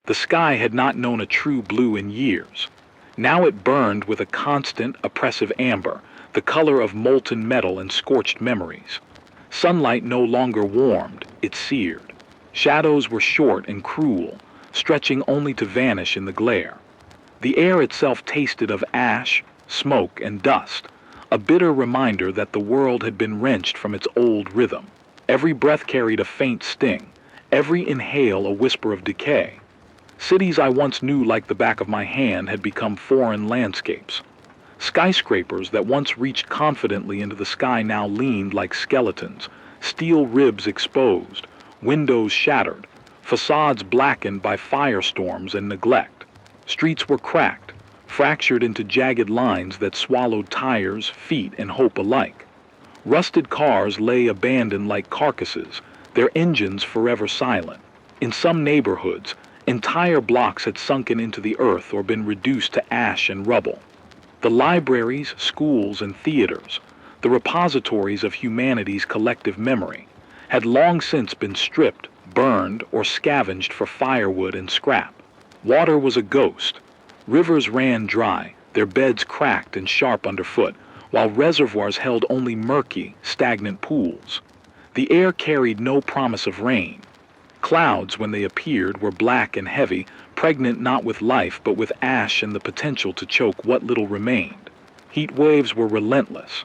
The sky had not known a true blue in years. Now it burned with a constant, oppressive amber, the color of molten metal and scorched memories. Sunlight no longer warmed, it seared. Shadows were short and cruel, stretching only to vanish in the glare. The air itself tasted of ash, smoke, and dust, a bitter reminder that the world had been wrenched from its old rhythm. Every breath carried a faint sting, every inhale a whisper of decay. Cities I once knew like the back of my hand had become foreign landscapes. Skyscrapers that once reached confidently into the sky now leaned like skeletons, steel ribs exposed, windows shattered, facades blackened by firestorms and neglect. Streets were cracked, fractured into jagged lines that swallowed tires, feet, and hope alike. Rusted cars lay abandoned like carcasses, their engines forever silent. In some neighborhoods, entire blocks had sunken into the earth or been reduced to ash and rubble. The libraries, schools, and theaters, the repositories of humanity's collective memory, had long since been stripped, burned, or scavenged for firewood and scrap. Water was a ghost. Rivers ran dry, their beds cracked and sharp underfoot, while reservoirs held only murky, stagnant pools. The air carried no promise of rain. Clouds, when they appeared, were black and heavy, pregnant not with life but with ash and the potential to choke what little remained. Heat waves were relentless.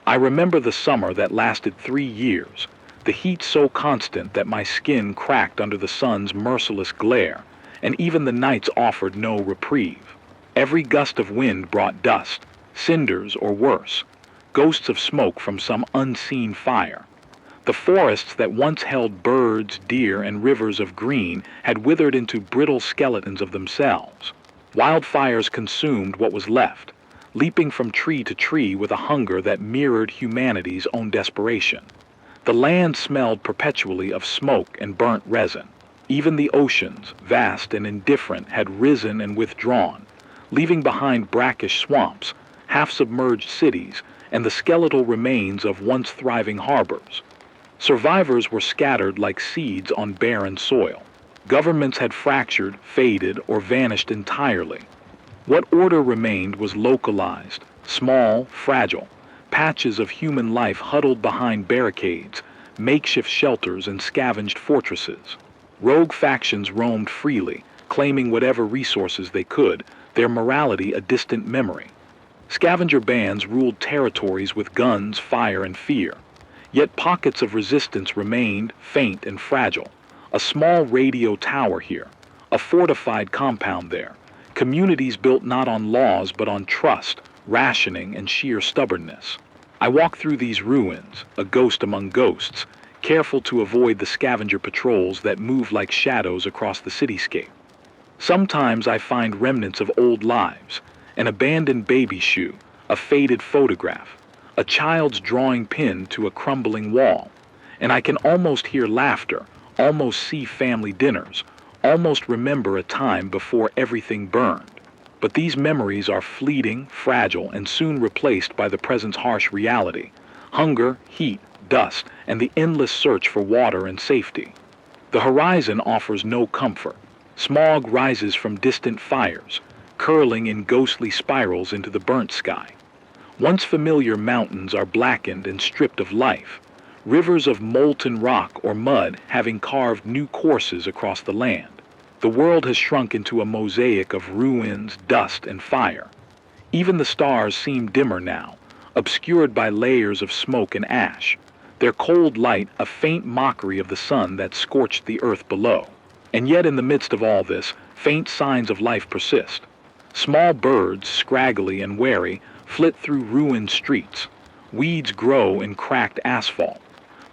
I remember the summer that lasted 3 years, the heat so constant that my skin cracked under the sun's merciless glare, and even the nights offered no reprieve. Every gust of wind brought dust, cinders or worse, ghosts of smoke from some unseen fire. The forests that once held birds, deer, and rivers of green had withered into brittle skeletons of themselves. Wildfires consumed what was left, leaping from tree to tree with a hunger that mirrored humanity's own desperation. The land smelled perpetually of smoke and burnt resin. Even the oceans, vast and indifferent, had risen and withdrawn, leaving behind brackish swamps, half-submerged cities, and the skeletal remains of once thriving harbors. Survivors were scattered like seeds on barren soil. Governments had fractured, faded, or vanished entirely. What order remained was localized, small, fragile, patches of human life huddled behind barricades, makeshift shelters, and scavenged fortresses. Rogue factions roamed freely, claiming whatever resources they could, their morality a distant memory. Scavenger bands ruled territories with guns, fire, and fear. Yet pockets of resistance remained, faint and fragile. A small radio tower here, a fortified compound there, communities built not on laws but on trust, rationing, and sheer stubbornness. I walk through these ruins, a ghost among ghosts, careful to avoid the scavenger patrols that move like shadows across the cityscape. Sometimes I find remnants of old lives, an abandoned baby shoe, a faded photograph, a child's drawing pin to a crumbling wall, and I can almost hear laughter, almost see family dinners, almost remember a time before everything burned. But these memories are fleeting, fragile, and soon replaced by the present's harsh reality: hunger, heat, dust, and the endless search for water and safety. The horizon offers no comfort. Smog rises from distant fires, curling in ghostly spirals into the burnt sky. Once familiar mountains are blackened and stripped of life, rivers of molten rock or mud having carved new courses across the land. The world has shrunk into a mosaic of ruins, dust, and fire. Even the stars seem dimmer now, obscured by layers of smoke and ash, their cold light a faint mockery of the sun that scorched the earth below. And yet in the midst of all this, faint signs of life persist. Small birds, scraggly and wary, flit through ruined streets. Weeds grow in cracked asphalt.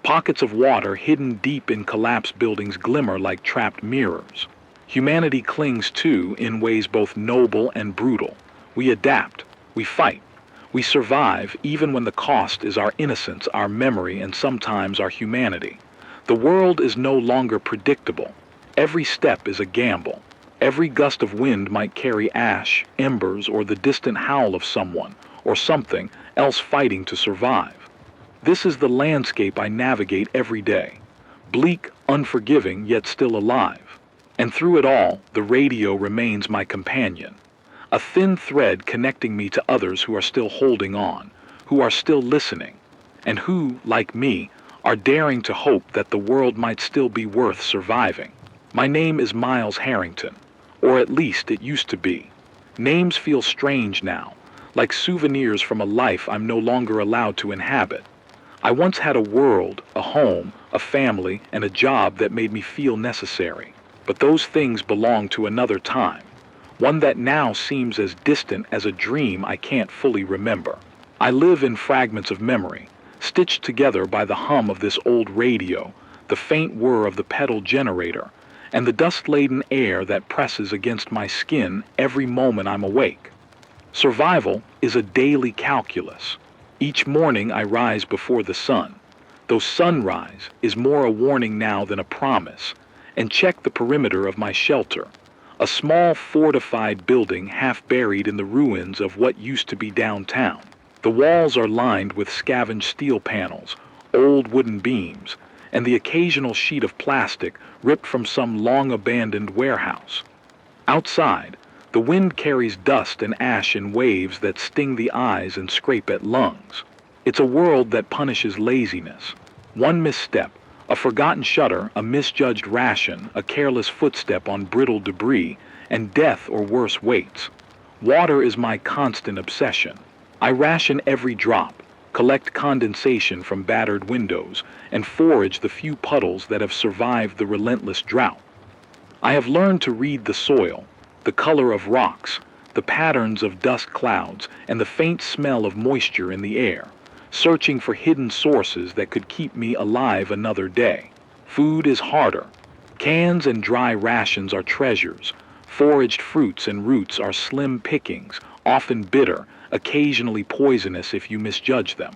Pockets of water hidden deep in collapsed buildings glimmer like trapped mirrors. Humanity clings too in ways both noble and brutal. We adapt, we fight, we survive even when the cost is our innocence, our memory, and sometimes our humanity. The world is no longer predictable. Every step is a gamble. Every gust of wind might carry ash, embers, or the distant howl of someone or something else fighting to survive. This is the landscape I navigate every day, bleak, unforgiving, yet still alive. And through it all, the radio remains my companion, a thin thread connecting me to others who are still holding on, who are still listening, and who, like me, are daring to hope that the world might still be worth surviving. My name is Miles Harrington, or at least it used to be. Names feel strange now, like souvenirs from a life I'm no longer allowed to inhabit. I once had a world, a home, a family, and a job that made me feel necessary. But those things belong to another time, one that now seems as distant as a dream I can't fully remember. I live in fragments of memory, stitched together by the hum of this old radio, the faint whir of the pedal generator, and the dust-laden air that presses against my skin every moment I'm awake. Survival is a daily calculus. Each morning I rise before the sun, though sunrise is more a warning now than a promise, and check the perimeter of my shelter, a small fortified building half buried in the ruins of what used to be downtown. The walls are lined with scavenged steel panels, old wooden beams, and the occasional sheet of plastic ripped from some long-abandoned warehouse. Outside, the wind carries dust and ash in waves that sting the eyes and scrape at lungs. It's a world that punishes laziness. One misstep, a forgotten shutter, a misjudged ration, a careless footstep on brittle debris, and death or worse waits. Water is my constant obsession. I ration every drop, collect condensation from battered windows, and forage the few puddles that have survived the relentless drought. I have learned to read the soil, the color of rocks, the patterns of dust clouds, and the faint smell of moisture in the air, searching for hidden sources that could keep me alive another day. Food is harder. Cans and dry rations are treasures. Foraged fruits and roots are slim pickings, often bitter, occasionally poisonous if you misjudge them.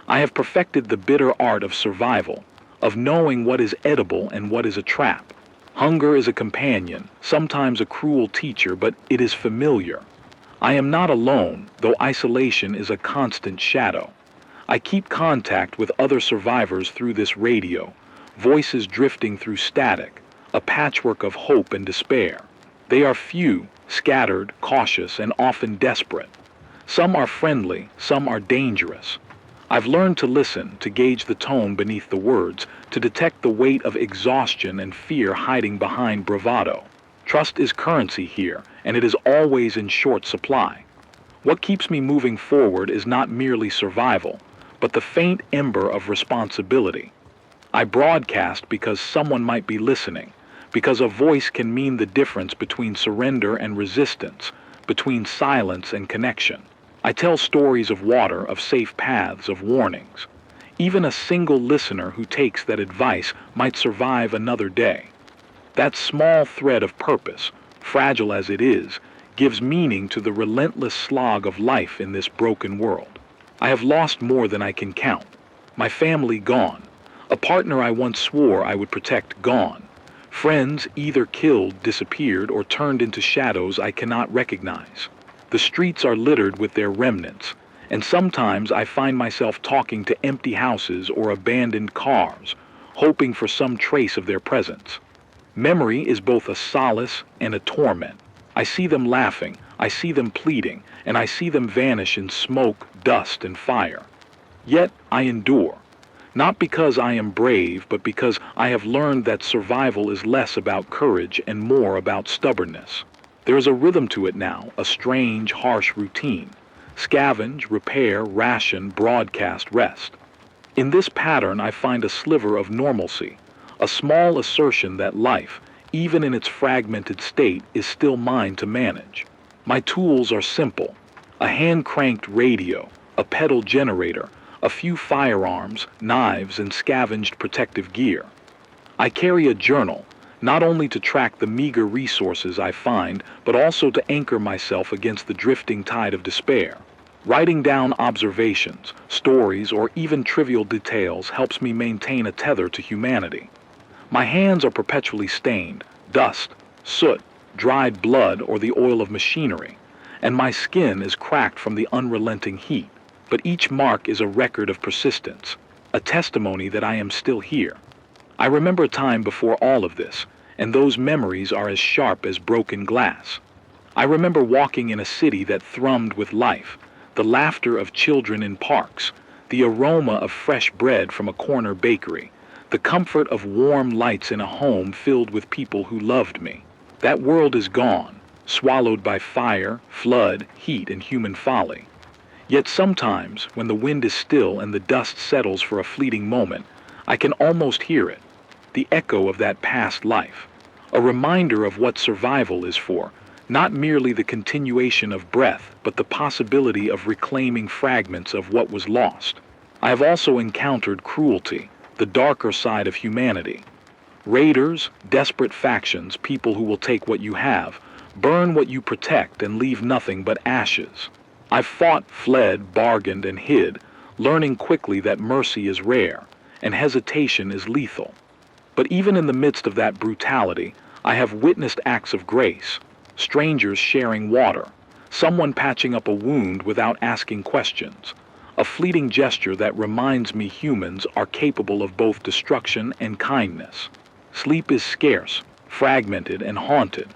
I have perfected the bitter art of survival, of knowing what is edible and what is a trap. Hunger is a companion, sometimes a cruel teacher, but it is familiar. I am not alone, though isolation is a constant shadow. I keep contact with other survivors through this radio, voices drifting through static, a patchwork of hope and despair. They are few, scattered, cautious, and often desperate. Some are friendly, some are dangerous. I've learned to listen, to gauge the tone beneath the words, to detect the weight of exhaustion and fear hiding behind bravado. Trust is currency here, and it is always in short supply. What keeps me moving forward is not merely survival, but the faint ember of responsibility. I broadcast because someone might be listening, because a voice can mean the difference between surrender and resistance, between silence and connection. I tell stories of water, of safe paths, of warnings. Even a single listener who takes that advice might survive another day. That small thread of purpose, fragile as it is, gives meaning to the relentless slog of life in this broken world. I have lost more than I can count. My family gone. A partner I once swore I would protect gone. Friends either killed, disappeared, or turned into shadows I cannot recognize. The streets are littered with their remnants, and sometimes I find myself talking to empty houses or abandoned cars, hoping for some trace of their presence. Memory is both a solace and a torment. I see them laughing, I see them pleading, and I see them vanish in smoke, dust, and fire. Yet I endure, not because I am brave, but because I have learned that survival is less about courage and more about stubbornness. There is a rhythm to it now, a strange, harsh routine. Scavenge, repair, ration, broadcast, rest. In this pattern I find a sliver of normalcy, a small assertion that life, even in its fragmented state, is still mine to manage. My tools are simple: a hand-cranked radio, a pedal generator, a few firearms, knives, and scavenged protective gear. I carry a journal, not only to track the meager resources I find, but also to anchor myself against the drifting tide of despair. Writing down observations, stories, or even trivial details helps me maintain a tether to humanity. My hands are perpetually stained, dust, soot, dried blood, or the oil of machinery, and my skin is cracked from the unrelenting heat. But each mark is a record of persistence, a testimony that I am still here. I remember a time before all of this, and those memories are as sharp as broken glass. I remember walking in a city that thrummed with life, the laughter of children in parks, the aroma of fresh bread from a corner bakery, the comfort of warm lights in a home filled with people who loved me. That world is gone, swallowed by fire, flood, heat, and human folly. Yet sometimes, when the wind is still and the dust settles for a fleeting moment, I can almost hear it, the echo of that past life, a reminder of what survival is for, not merely the continuation of breath, but the possibility of reclaiming fragments of what was lost. I have also encountered cruelty, the darker side of humanity. Raiders, desperate factions, people who will take what you have, burn what you protect, and leave nothing but ashes. I've fought, fled, bargained, and hid, learning quickly that mercy is rare, and hesitation is lethal. But even in the midst of that brutality, I have witnessed acts of grace, strangers sharing water, someone patching up a wound without asking questions, a fleeting gesture that reminds me humans are capable of both destruction and kindness. Sleep is scarce, fragmented, and haunted.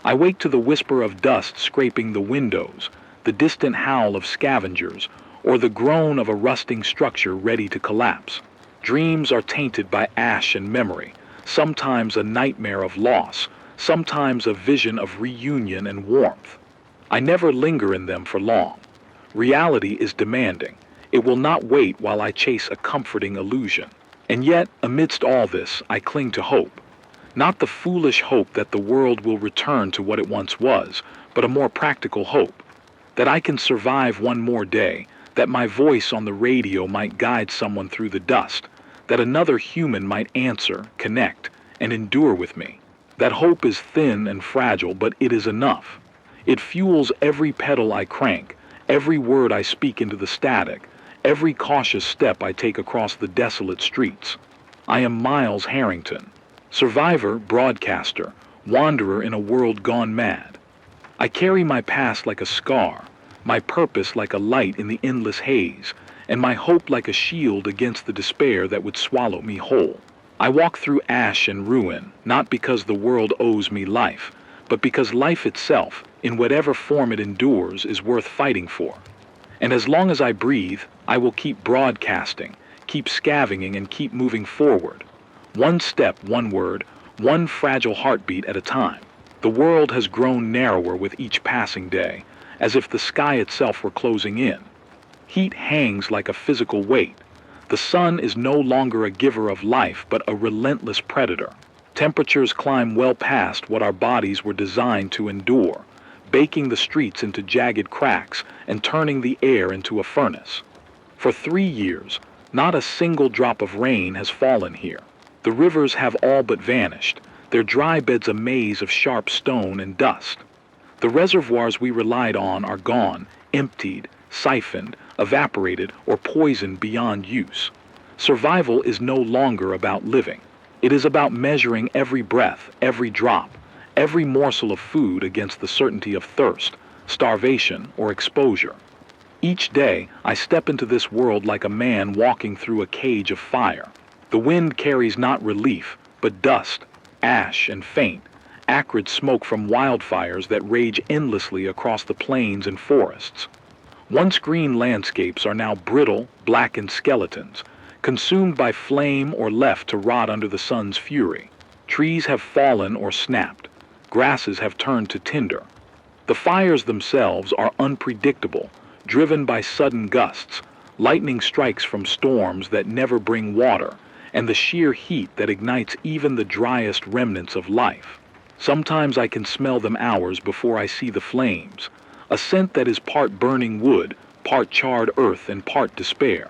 I wake to the whisper of dust scraping the windows, the distant howl of scavengers, or the groan of a rusting structure ready to collapse. Dreams are tainted by ash and memory, sometimes a nightmare of loss, sometimes a vision of reunion and warmth. I never linger in them for long. Reality is demanding. It will not wait while I chase a comforting illusion. And yet, amidst all this, I cling to hope. Not the foolish hope that the world will return to what it once was, but a more practical hope. That I can survive one more day, that my voice on the radio might guide someone through the dust, that another human might answer, connect, and endure with me. That hope is thin and fragile, but it is enough. It fuels every pedal I crank, every word I speak into the static, every cautious step I take across the desolate streets. I am Miles Harrington, survivor, broadcaster, wanderer in a world gone mad. I carry my past like a scar, my purpose like a light in the endless haze, and my hope like a shield against the despair that would swallow me whole. I walk through ash and ruin, not because the world owes me life, but because life itself, in whatever form it endures, is worth fighting for. And as long as I breathe, I will keep broadcasting, keep scavenging, and keep moving forward. One step, one word, one fragile heartbeat at a time. The world has grown narrower with each passing day, as if the sky itself were closing in. Heat hangs like a physical weight. The sun is no longer a giver of life, but a relentless predator. Temperatures climb well past what our bodies were designed to endure, baking the streets into jagged cracks and turning the air into a furnace. For 3 years, not a single drop of rain has fallen here. The rivers have all but vanished, their dry beds a maze of sharp stone and dust. The reservoirs we relied on are gone, emptied, siphoned, evaporated, or poisoned beyond use. Survival is no longer about living. It is about measuring every breath, every drop, every morsel of food against the certainty of thirst, starvation, or exposure. Each day, I step into this world like a man walking through a cage of fire. The wind carries not relief, but dust, ash, and faint, acrid smoke from wildfires that rage endlessly across the plains and forests. Once green landscapes are now brittle, blackened skeletons, consumed by flame or left to rot under the sun's fury. Trees have fallen or snapped. Grasses have turned to tinder. The fires themselves are unpredictable, driven by sudden gusts, lightning strikes from storms that never bring water, and the sheer heat that ignites even the driest remnants of life. Sometimes I can smell them hours before I see the flames, a scent that is part burning wood, part charred earth, and part despair.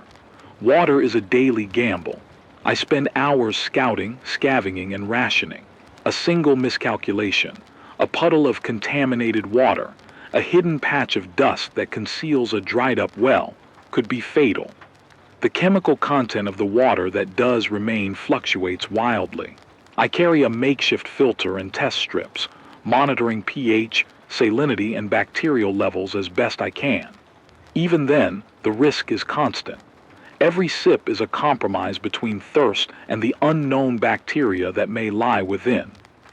Water is a daily gamble. I spend hours scouting, scavenging, and rationing. A single miscalculation, a puddle of contaminated water, a hidden patch of dust that conceals a dried-up well, could be fatal. The chemical content of the water that does remain fluctuates wildly. I carry a makeshift filter and test strips, monitoring pH, salinity, and bacterial levels as best I can. Even then, the risk is constant. Every sip is a compromise between thirst and the unknown bacteria that may lie within.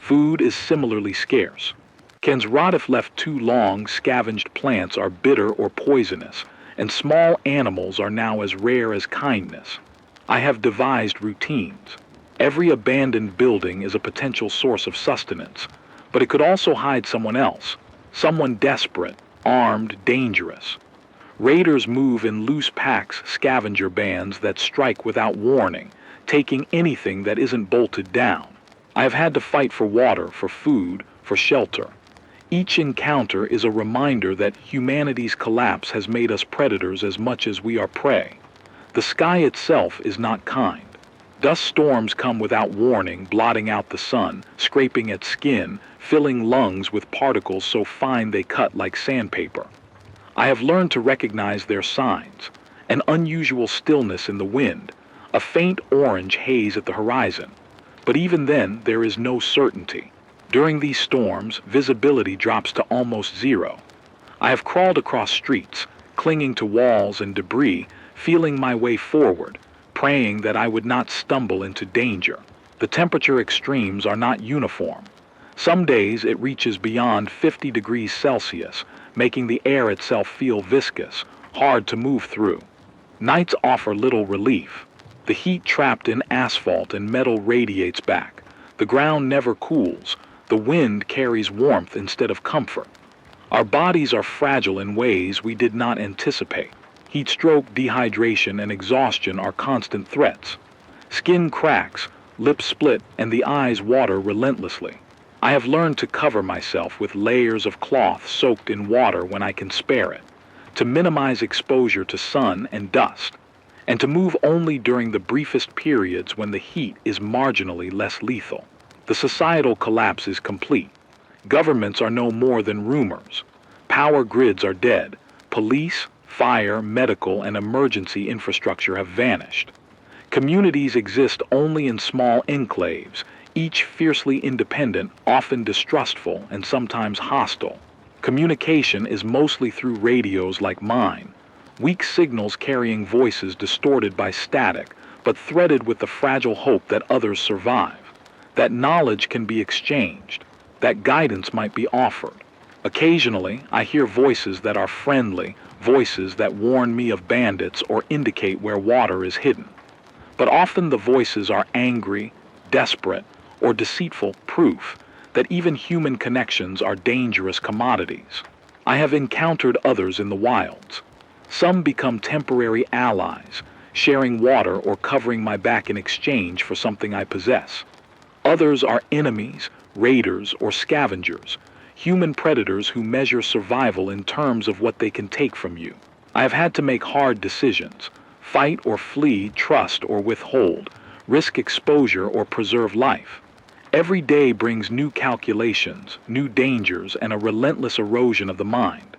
Food is similarly scarce. Cans rot if left too long, scavenged plants are bitter or poisonous, and small animals are now as rare as kindness. I have devised routines. Every abandoned building is a potential source of sustenance, but it could also hide someone else, someone desperate, armed, dangerous. Raiders move in loose packs, scavenger bands that strike without warning, taking anything that isn't bolted down. I have had to fight for water, for food, for shelter. Each encounter is a reminder that humanity's collapse has made us predators as much as we are prey. The sky itself is not kind. Dust storms come without warning, blotting out the sun, scraping at skin, filling lungs with particles so fine they cut like sandpaper. I have learned to recognize their signs: an unusual stillness in the wind, a faint orange haze at the horizon. But even then, there is no certainty. During these storms, visibility drops to almost zero. I have crawled across streets, clinging to walls and debris, feeling my way forward, praying that I would not stumble into danger. The temperature extremes are not uniform. Some days it reaches beyond 50 degrees Celsius, making the air itself feel viscous, hard to move through. Nights offer little relief. The heat trapped in asphalt and metal radiates back. The ground never cools. The wind carries warmth instead of comfort. Our bodies are fragile in ways we did not anticipate. Heat stroke, dehydration, and exhaustion are constant threats. Skin cracks, lips split, and the eyes water relentlessly. I have learned to cover myself with layers of cloth soaked in water when I can spare it, to minimize exposure to sun and dust, and to move only during the briefest periods when the heat is marginally less lethal. The societal collapse is complete. Governments are no more than rumors. Power grids are dead. Police, fire, medical, and emergency infrastructure have vanished. Communities exist only in small enclaves, each fiercely independent, often distrustful, and sometimes hostile. Communication is mostly through radios like mine, weak signals carrying voices distorted by static, but threaded with the fragile hope that others survive, that knowledge can be exchanged, that guidance might be offered. Occasionally, I hear voices that are friendly, voices that warn me of bandits or indicate where water is hidden. But often the voices are angry, desperate, or deceitful, proof that even human connections are dangerous commodities. I have encountered others in the wilds. Some become temporary allies, sharing water or covering my back in exchange for something I possess. Others are enemies, raiders, or scavengers, human predators who measure survival in terms of what they can take from you. I have had to make hard decisions: fight or flee, trust or withhold, risk exposure or preserve life. Every day brings new calculations, new dangers, and a relentless erosion of the mind.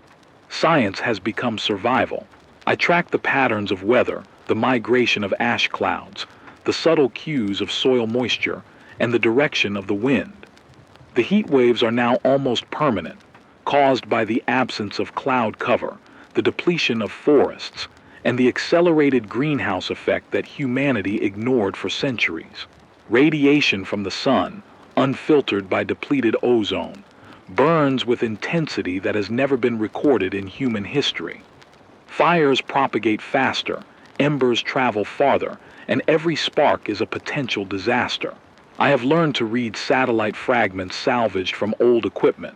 Science has become survival. I track the patterns of weather, the migration of ash clouds, the subtle cues of soil moisture, and the direction of the wind. The heat waves are now almost permanent, caused by the absence of cloud cover, the depletion of forests, and the accelerated greenhouse effect that humanity ignored for centuries. Radiation from the sun, unfiltered by depleted ozone, burns with intensity that has never been recorded in human history. Fires propagate faster, embers travel farther, and every spark is a potential disaster. I have learned to read satellite fragments salvaged from old equipment,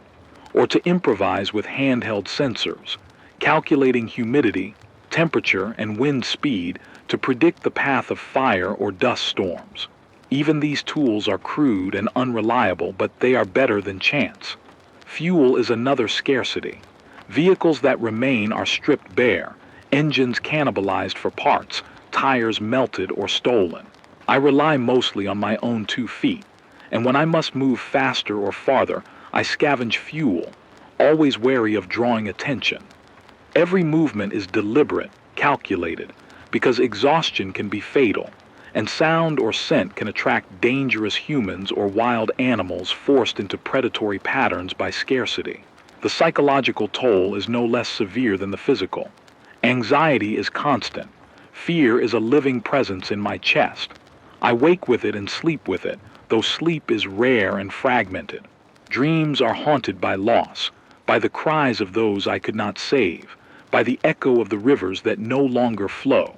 or to improvise with handheld sensors, calculating humidity, temperature, and wind speed to predict the path of fire or dust storms. Even these tools are crude and unreliable, but they are better than chance. Fuel is another scarcity. Vehicles that remain are stripped bare, engines cannibalized for parts, tires melted or stolen. I rely mostly on my own 2 feet, and when I must move faster or farther, I scavenge fuel, always wary of drawing attention. Every movement is deliberate, calculated, because exhaustion can be fatal, and sound or scent can attract dangerous humans or wild animals forced into predatory patterns by scarcity. The psychological toll is no less severe than the physical. Anxiety is constant. Fear is a living presence in my chest. I wake with it and sleep with it, though sleep is rare and fragmented. Dreams are haunted by loss, by the cries of those I could not save, by the echo of the rivers that no longer flow.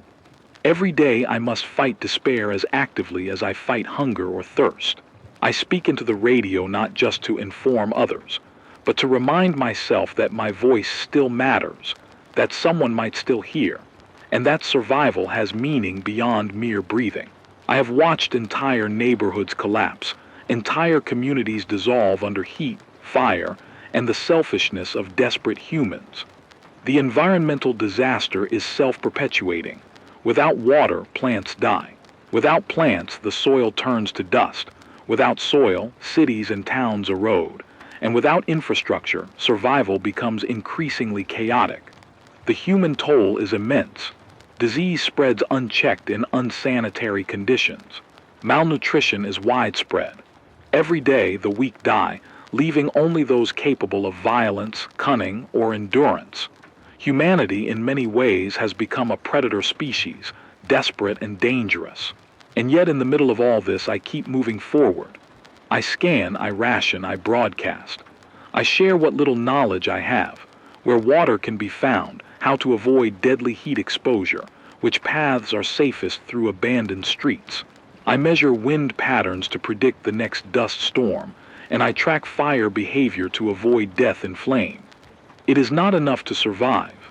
Every day I must fight despair as actively as I fight hunger or thirst. I speak into the radio not just to inform others, but to remind myself that my voice still matters, that someone might still hear, and that survival has meaning beyond mere breathing. I have watched entire neighborhoods collapse, entire communities dissolve under heat, fire, and the selfishness of desperate humans. The environmental disaster is self-perpetuating. Without water, plants die. Without plants, the soil turns to dust. Without soil, cities and towns erode. And without infrastructure, survival becomes increasingly chaotic. The human toll is immense. Disease spreads unchecked in unsanitary conditions. Malnutrition is widespread. Every day, the weak die, leaving only those capable of violence, cunning, or endurance. Humanity, in many ways, has become a predator species, desperate and dangerous. And yet, in the middle of all this, I keep moving forward. I scan, I ration, I broadcast. I share what little knowledge I have, where water can be found, how to avoid deadly heat exposure, which paths are safest through abandoned streets. I measure wind patterns to predict the next dust storm, and I track fire behavior to avoid death in flame. It is not enough to survive.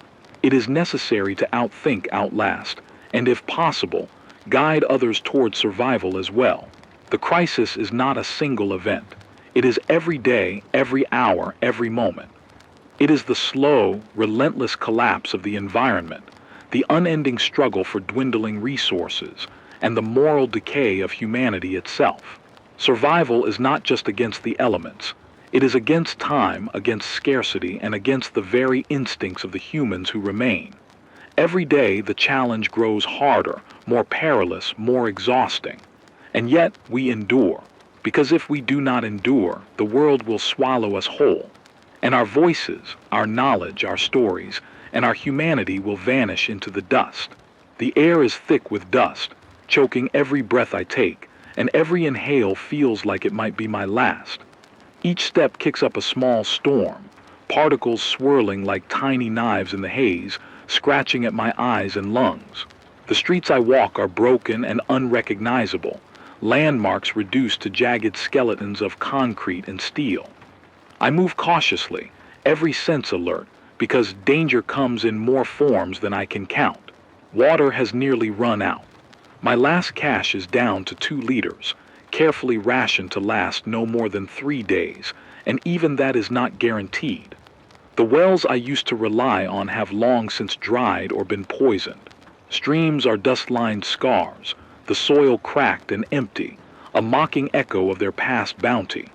It is necessary to outthink, outlast, and if possible, guide others toward survival as well. The crisis is not a single event. It is every day, every hour, every moment. It is the slow, relentless collapse of the environment, the unending struggle for dwindling resources, and the moral decay of humanity itself. Survival is not just against the elements. It is against time, against scarcity, and against the very instincts of the humans who remain. Every day the challenge grows harder, more perilous, more exhausting. And yet we endure, because if we do not endure, the world will swallow us whole. And our voices, our knowledge, our stories, and our humanity will vanish into the dust. The air is thick with dust, choking every breath I take, and every inhale feels like it might be my last. Each step kicks up a small storm, particles swirling like tiny knives in the haze, scratching at my eyes and lungs. The streets I walk are broken and unrecognizable, landmarks reduced to jagged skeletons of concrete and steel. I move cautiously, every sense alert, because danger comes in more forms than I can count. Water has nearly run out. My last cache is down to 2 liters, carefully rationed to last no more than 3 days, and even that is not guaranteed. The wells I used to rely on have long since dried or been poisoned. Streams are dust-lined scars, the soil cracked and empty, a mocking echo of their past bounty.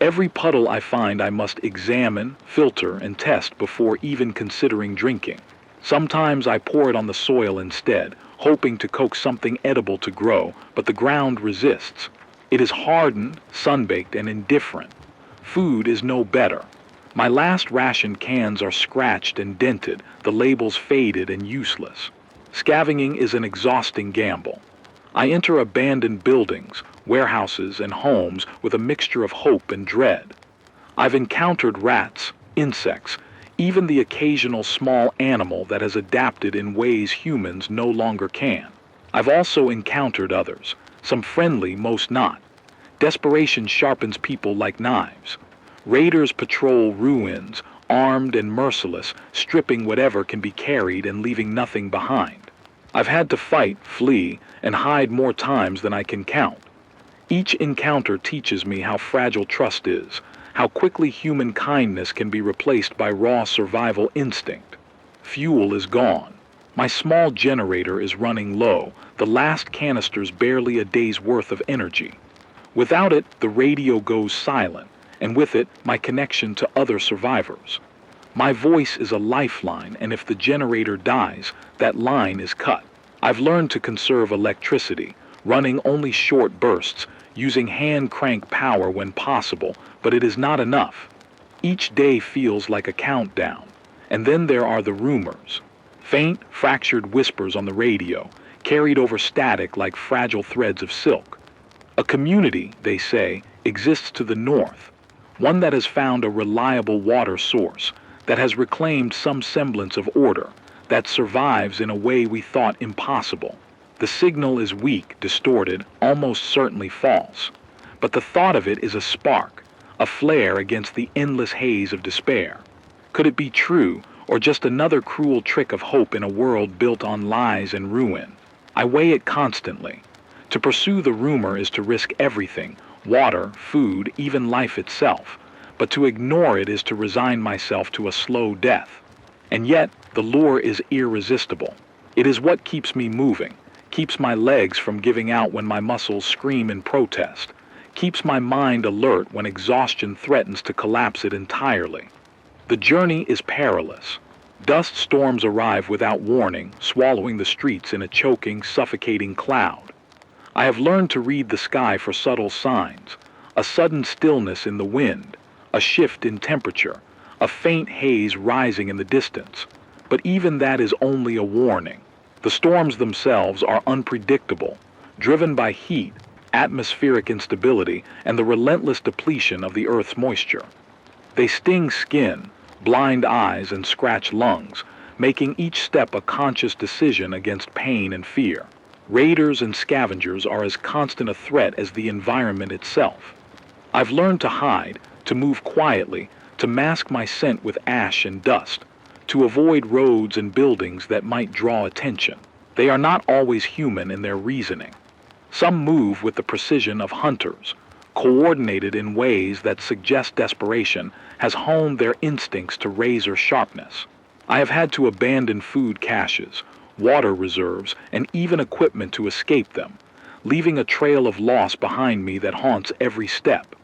Every puddle I find I must examine, filter, and test before even considering drinking. Sometimes I pour it on the soil instead, hoping to coax something edible to grow, but the ground resists. It is hardened, sunbaked, and indifferent. Food is no better. My last rationed cans are scratched and dented, the labels faded and useless. Scavenging is an exhausting gamble. I enter abandoned buildings, warehouses, and homes with a mixture of hope and dread. I've encountered rats, insects, even the occasional small animal that has adapted in ways humans no longer can. I've also encountered others, some friendly, most not. Desperation sharpens people like knives. Raiders patrol ruins, armed and merciless, stripping whatever can be carried and leaving nothing behind. I've had to fight, flee, and hide more times than I can count. Each encounter teaches me how fragile trust is, how quickly human kindness can be replaced by raw survival instinct. Fuel is gone. My small generator is running low, the last canister's barely a day's worth of energy. Without it, the radio goes silent, and with it, my connection to other survivors. My voice is a lifeline, and if the generator dies, that line is cut. I've learned to conserve electricity, running only short bursts, using hand crank power when possible, but it is not enough. Each day feels like a countdown, and then there are the rumors. Faint, fractured whispers on the radio, carried over static like fragile threads of silk. A community, they say, exists to the north, one that has found a reliable water source, that has reclaimed some semblance of order, that survives in a way we thought impossible. The signal is weak, distorted, almost certainly false. But the thought of it is a spark, a flare against the endless haze of despair. Could it be true, or just another cruel trick of hope in a world built on lies and ruin? I weigh it constantly. To pursue the rumor is to risk everything, water, food, even life itself. But to ignore it is to resign myself to a slow death. And yet, the lure is irresistible. It is what keeps me moving, keeps my legs from giving out when my muscles scream in protest, keeps my mind alert when exhaustion threatens to collapse it entirely. The journey is perilous. Dust storms arrive without warning, swallowing the streets in a choking, suffocating cloud. I have learned to read the sky for subtle signs, a sudden stillness in the wind, a shift in temperature, a faint haze rising in the distance. But even that is only a warning. The storms themselves are unpredictable, driven by heat, atmospheric instability, and the relentless depletion of the Earth's moisture. They sting skin, blind eyes, and scratch lungs, making each step a conscious decision against pain and fear. Raiders and scavengers are as constant a threat as the environment itself. I've learned to hide, to move quietly, to mask my scent with ash and dust, to avoid roads and buildings that might draw attention. They are not always human in their reasoning. Some move with the precision of hunters, coordinated in ways that suggest desperation has honed their instincts to razor sharpness. I have had to abandon food caches, water reserves, and even equipment to escape them, leaving a trail of loss behind me that haunts every step.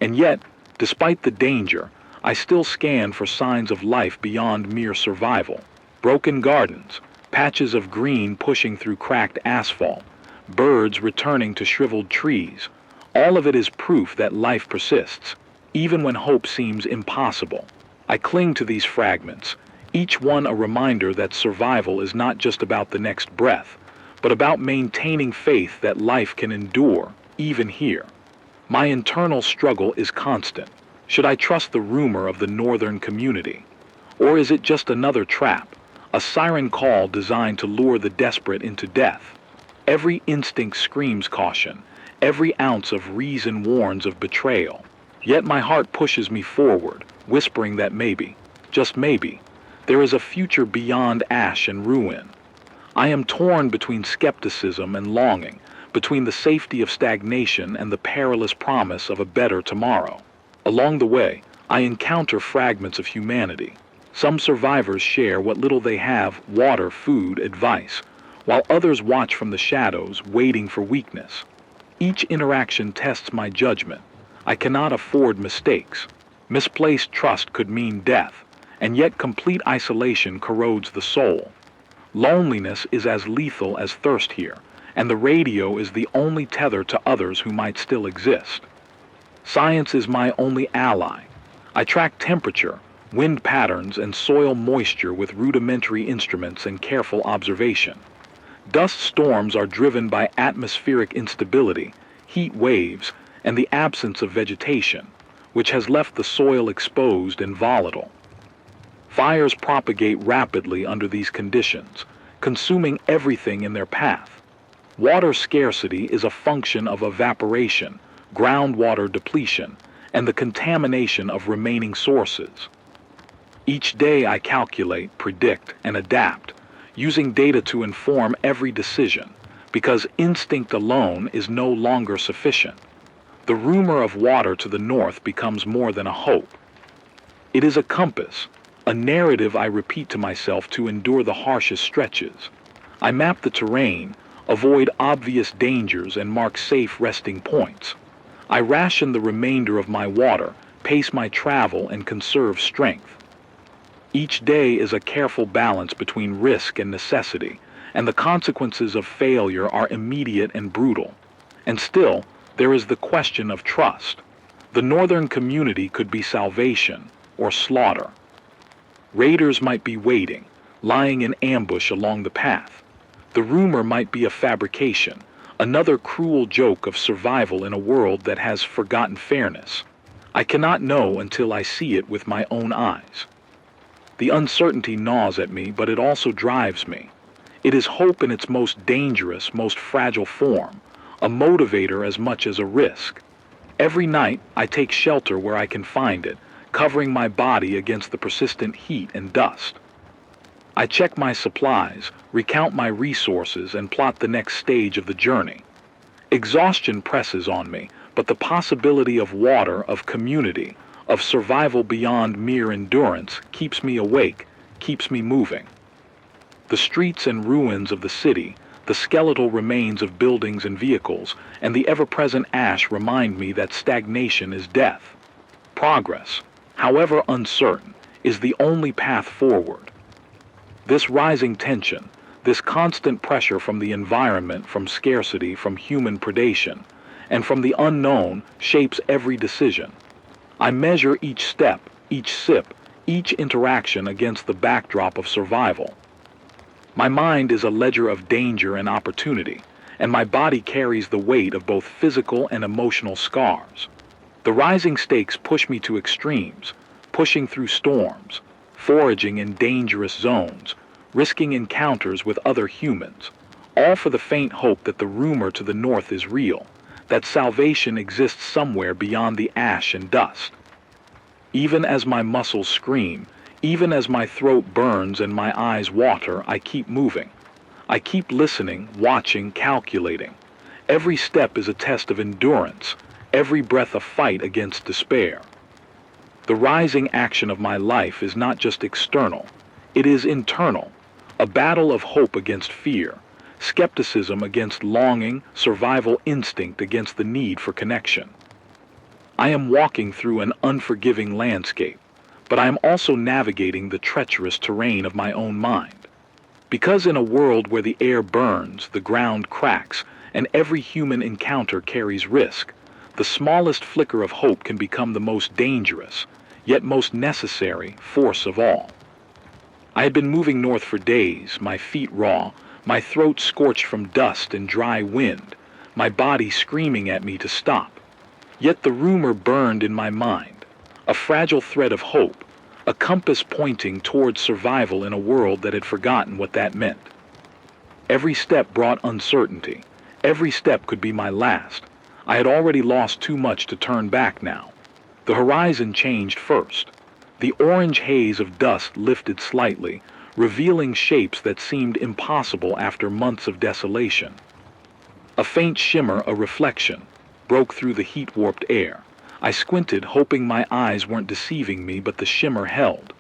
And yet, despite the danger, I still scan for signs of life beyond mere survival. Broken gardens, patches of green pushing through cracked asphalt, birds returning to shriveled trees. All of it is proof that life persists, even when hope seems impossible. I cling to these fragments, each one a reminder that survival is not just about the next breath, but about maintaining faith that life can endure, even here. My internal struggle is constant. Should I trust the rumor of the northern community? Or is it just another trap, a siren call designed to lure the desperate into death? Every instinct screams caution, every ounce of reason warns of betrayal. Yet my heart pushes me forward, whispering that maybe, just maybe, there is a future beyond ash and ruin. I am torn between skepticism and longing, between the safety of stagnation and the perilous promise of a better tomorrow. Along the way, I encounter fragments of humanity. Some survivors share what little they have, water, food, advice, while others watch from the shadows, waiting for weakness. Each interaction tests my judgment. I cannot afford mistakes. Misplaced trust could mean death, and yet complete isolation corrodes the soul. Loneliness is as lethal as thirst here, and the radio is the only tether to others who might still exist. Science is my only ally. I track temperature, wind patterns, and soil moisture with rudimentary instruments and careful observation. Dust storms are driven by atmospheric instability, heat waves, and the absence of vegetation, which has left the soil exposed and volatile. Fires propagate rapidly under these conditions, consuming everything in their path. Water scarcity is a function of evaporation, groundwater depletion, and the contamination of remaining sources. Each day I calculate, predict, and adapt, using data to inform every decision, because instinct alone is no longer sufficient. The rumor of water to the north becomes more than a hope. It is a compass, a narrative I repeat to myself to endure the harshest stretches. I map the terrain, avoid obvious dangers, and mark safe resting points. I ration the remainder of my water, pace my travel, and conserve strength. Each day is a careful balance between risk and necessity, and the consequences of failure are immediate and brutal. And still, there is the question of trust. The northern community could be salvation or slaughter. Raiders might be waiting, lying in ambush along the path. The rumor might be a fabrication, Another cruel joke of survival in a world that has forgotten fairness. I cannot know until I see it with my own eyes. The uncertainty gnaws at me, but it also drives me. It is hope in its most dangerous, most fragile form, a motivator as much as a risk. Every night, I take shelter where I can find it, covering my body against the persistent heat and dust. I check my supplies, recount my resources, and plot the next stage of the journey. Exhaustion presses on me, but the possibility of water, of community, of survival beyond mere endurance keeps me awake, keeps me moving. The streets and ruins of the city, the skeletal remains of buildings and vehicles, and the ever-present ash remind me that stagnation is death. Progress, however uncertain, is the only path forward. This rising tension, this constant pressure from the environment, from scarcity, from human predation, and from the unknown shapes every decision. I measure each step, each sip, each interaction against the backdrop of survival. My mind is a ledger of danger and opportunity, and my body carries the weight of both physical and emotional scars. The rising stakes push me to extremes, pushing through storms, foraging in dangerous zones, risking encounters with other humans, all for the faint hope that the rumor to the north is real, that salvation exists somewhere beyond the ash and dust. Even as my muscles scream, even as my throat burns and my eyes water, I keep moving. I keep listening, watching, calculating. Every step is a test of endurance, every breath a fight against despair. The rising action of my life is not just external, it is internal, a battle of hope against fear, skepticism against longing, survival instinct against the need for connection. I am walking through an unforgiving landscape, but I am also navigating the treacherous terrain of my own mind. Because in a world where the air burns, the ground cracks, and every human encounter carries risk, the smallest flicker of hope can become the most dangerous, yet most necessary, force of all. I had been moving north for days, my feet raw, my throat scorched from dust and dry wind, my body screaming at me to stop. Yet the rumor burned in my mind, a fragile thread of hope, a compass pointing toward survival in a world that had forgotten what that meant. Every step brought uncertainty. Every step could be my last. I had already lost too much to turn back now. The horizon changed first. The orange haze of dust lifted slightly, revealing shapes that seemed impossible after months of desolation. A faint shimmer, a reflection, broke through the heat-warped air. I squinted, hoping my eyes weren't deceiving me, but the shimmer held.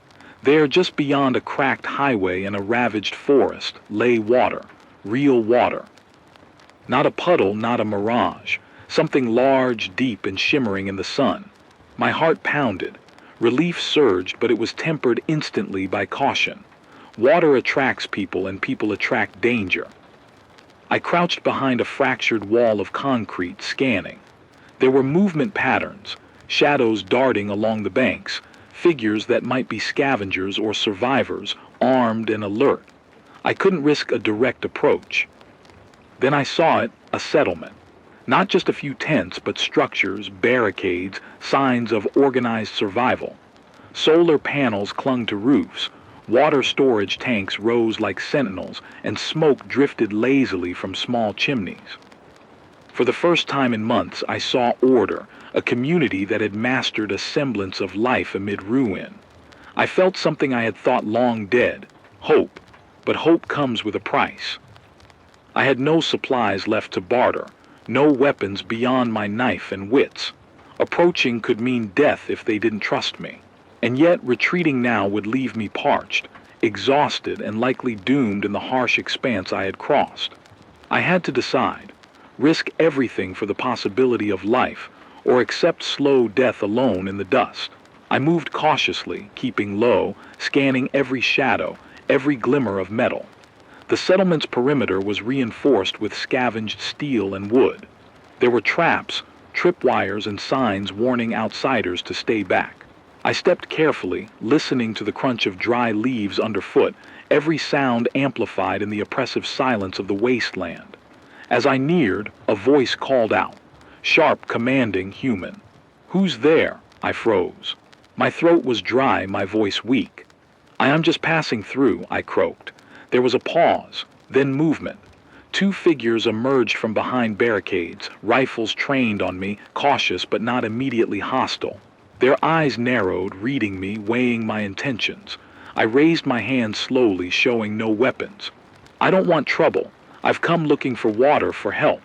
There, just beyond a cracked highway and a ravaged forest, lay water, real water. Not a puddle, not a mirage, something large, deep, and shimmering in the sun. My heart pounded. Relief surged, but it was tempered instantly by caution. Water attracts people, and people attract danger. I crouched behind a fractured wall of concrete, scanning. There were movement patterns, shadows darting along the banks, figures that might be scavengers or survivors, armed and alert. I couldn't risk a direct approach. Then I saw it, a settlement. Not just a few tents, but structures, barricades, signs of organized survival. Solar panels clung to roofs. Water storage tanks rose like sentinels, and smoke drifted lazily from small chimneys. For the first time in months, I saw order, a community that had mastered a semblance of life amid ruin. I felt something I had thought long dead, hope, but hope comes with a price. I had no supplies left to barter, no weapons beyond my knife and wits. Approaching could mean death if they didn't trust me. And yet retreating now would leave me parched, exhausted, and likely doomed in the harsh expanse I had crossed. I had to decide, risk everything for the possibility of life, or accept slow death alone in the dust. I moved cautiously, keeping low, scanning every shadow, every glimmer of metal. The settlement's perimeter was reinforced with scavenged steel and wood. There were traps, tripwires, and signs warning outsiders to stay back. I stepped carefully, listening to the crunch of dry leaves underfoot, every sound amplified in the oppressive silence of the wasteland. As I neared, a voice called out, sharp, commanding, human. "Who's there?" I froze. My throat was dry, my voice weak. "I am just passing through," I croaked. There was a pause, then movement. Two figures emerged from behind barricades, rifles trained on me, cautious but not immediately hostile. Their eyes narrowed, reading me, weighing my intentions. I raised my hand slowly, showing no weapons. "I don't want trouble. I've come looking for water, for help."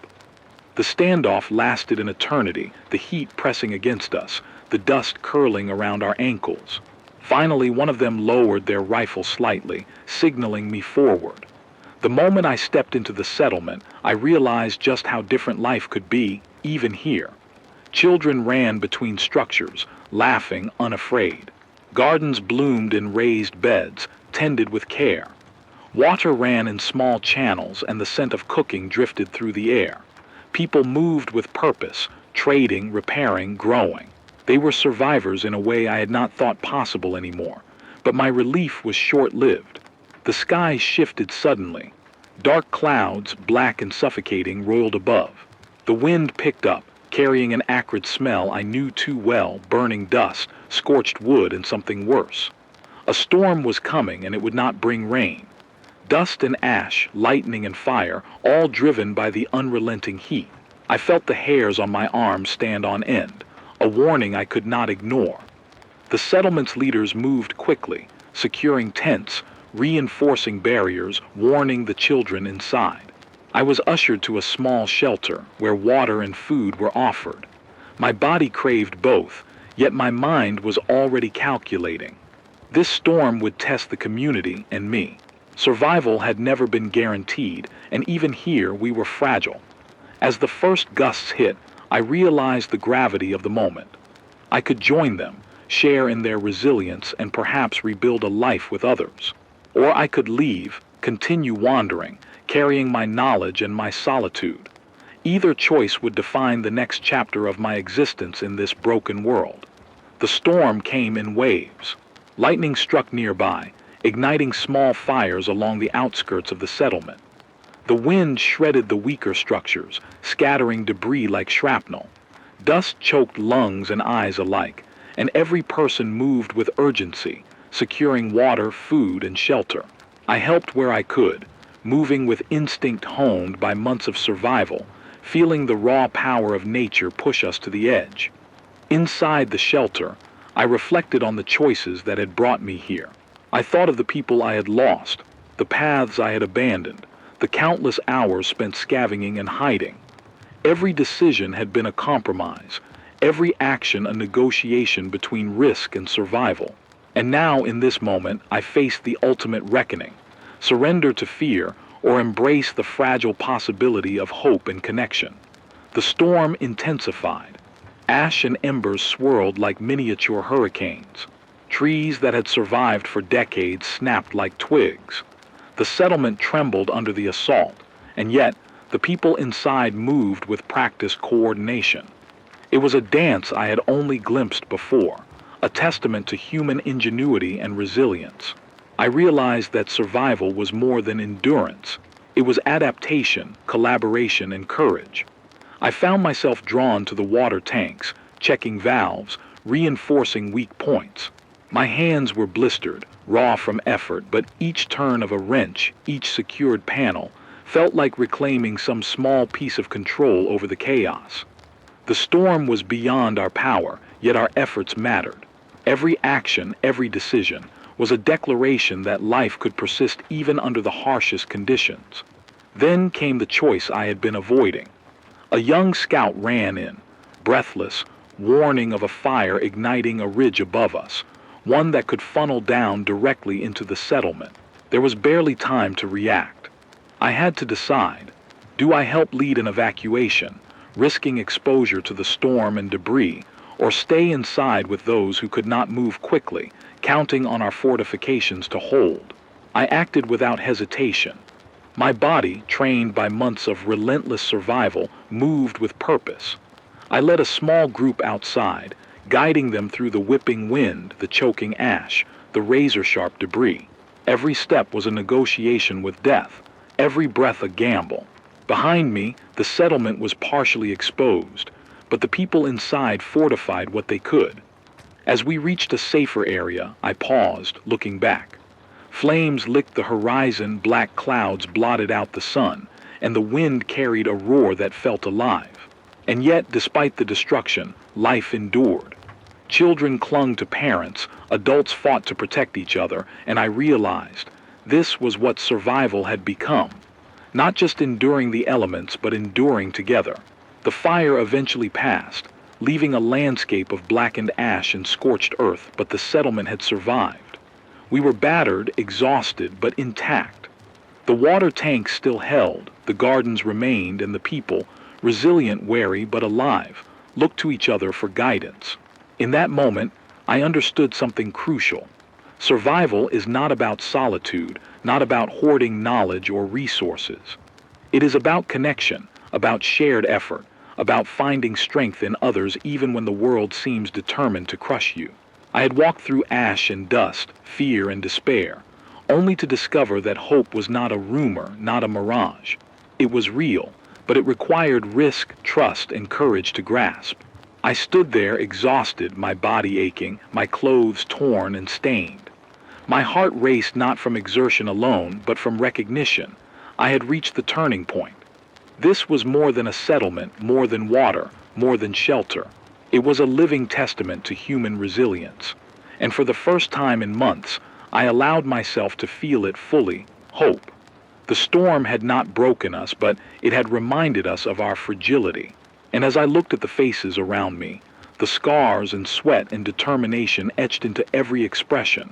The standoff lasted an eternity, the heat pressing against us, the dust curling around our ankles. Finally, one of them lowered their rifle slightly, signaling me forward. The moment I stepped into the settlement, I realized just how different life could be, even here. Children ran between structures, laughing, unafraid. Gardens bloomed in raised beds, tended with care. Water ran in small channels, and the scent of cooking drifted through the air. People moved with purpose, trading, repairing, growing. They were survivors in a way I had not thought possible anymore. But my relief was short-lived. The sky shifted suddenly. Dark clouds, black and suffocating, rolled above. The wind picked up, carrying an acrid smell I knew too well, burning dust, scorched wood, and something worse. A storm was coming, and it would not bring rain. Dust and ash, lightning and fire, all driven by the unrelenting heat. I felt the hairs on my arms stand on end, a warning I could not ignore. The settlement's leaders moved quickly, securing tents, reinforcing barriers, warning the children inside. I was ushered to a small shelter where water and food were offered. My body craved both, yet my mind was already calculating. This storm would test the community and me. Survival had never been guaranteed, and even here we were fragile. As the first gusts hit, I realized the gravity of the moment. I could join them, share in their resilience, and perhaps rebuild a life with others. Or I could leave, continue wandering, carrying my knowledge and my solitude. Either choice would define the next chapter of my existence in this broken world. The storm came in waves. Lightning struck nearby, igniting small fires along the outskirts of the settlement. The wind shredded the weaker structures, scattering debris like shrapnel. Dust choked lungs and eyes alike, and every person moved with urgency, securing water, food, and shelter. I helped where I could, moving with instinct honed by months of survival, feeling the raw power of nature push us to the edge. Inside the shelter, I reflected on the choices that had brought me here. I thought of the people I had lost, the paths I had abandoned, the countless hours spent scavenging and hiding. Every decision had been a compromise, every action a negotiation between risk and survival. And now, in this moment, I faced the ultimate reckoning: surrender to fear or embrace the fragile possibility of hope and connection. The storm intensified. Ash and embers swirled like miniature hurricanes. Trees that had survived for decades snapped like twigs. The settlement trembled under the assault, and yet the people inside moved with practiced coordination. It was a dance I had only glimpsed before, a testament to human ingenuity and resilience. I realized that survival was more than endurance. It was adaptation, collaboration, and courage. I found myself drawn to the water tanks, checking valves, reinforcing weak points. My hands were blistered, raw from effort, but each turn of a wrench, each secured panel, felt like reclaiming some small piece of control over the chaos. The storm was beyond our power, yet our efforts mattered. Every action, every decision, was a declaration that life could persist even under the harshest conditions. Then came the choice I had been avoiding. A young scout ran in, breathless, warning of a fire igniting a ridge above us, one that could funnel down directly into the settlement. There was barely time to react. I had to decide: do I help lead an evacuation, risking exposure to the storm and debris, or stay inside with those who could not move quickly, counting on our fortifications to hold? I acted without hesitation. My body, trained by months of relentless survival, moved with purpose. I led a small group outside, guiding them through the whipping wind, the choking ash, the razor-sharp debris. Every step was a negotiation with death, every breath a gamble. Behind me, the settlement was partially exposed, but the people inside fortified what they could. As we reached a safer area, I paused, looking back. Flames licked the horizon, black clouds blotted out the sun, and the wind carried a roar that felt alive. And yet, despite the destruction, life endured. Children clung to parents, adults fought to protect each other, and I realized this was what survival had become. Not just enduring the elements, but enduring together. The fire eventually passed, leaving a landscape of blackened ash and scorched earth, but the settlement had survived. We were battered, exhausted, but intact. The water tanks still held, the gardens remained, and the people, resilient, wary, but alive, looked to each other for guidance. In that moment, I understood something crucial. Survival is not about solitude, not about hoarding knowledge or resources. It is about connection, about shared effort, about finding strength in others even when the world seems determined to crush you. I had walked through ash and dust, fear and despair, only to discover that hope was not a rumor, not a mirage. It was real, but it required risk, trust, and courage to grasp. I stood there exhausted, my body aching, my clothes torn and stained. My heart raced not from exertion alone, but from recognition. I had reached the turning point. This was more than a settlement, more than water, more than shelter. It was a living testament to human resilience. And for the first time in months, I allowed myself to feel it fully, hope. The storm had not broken us, but it had reminded us of our fragility. And as I looked at the faces around me, the scars and sweat and determination etched into every expression,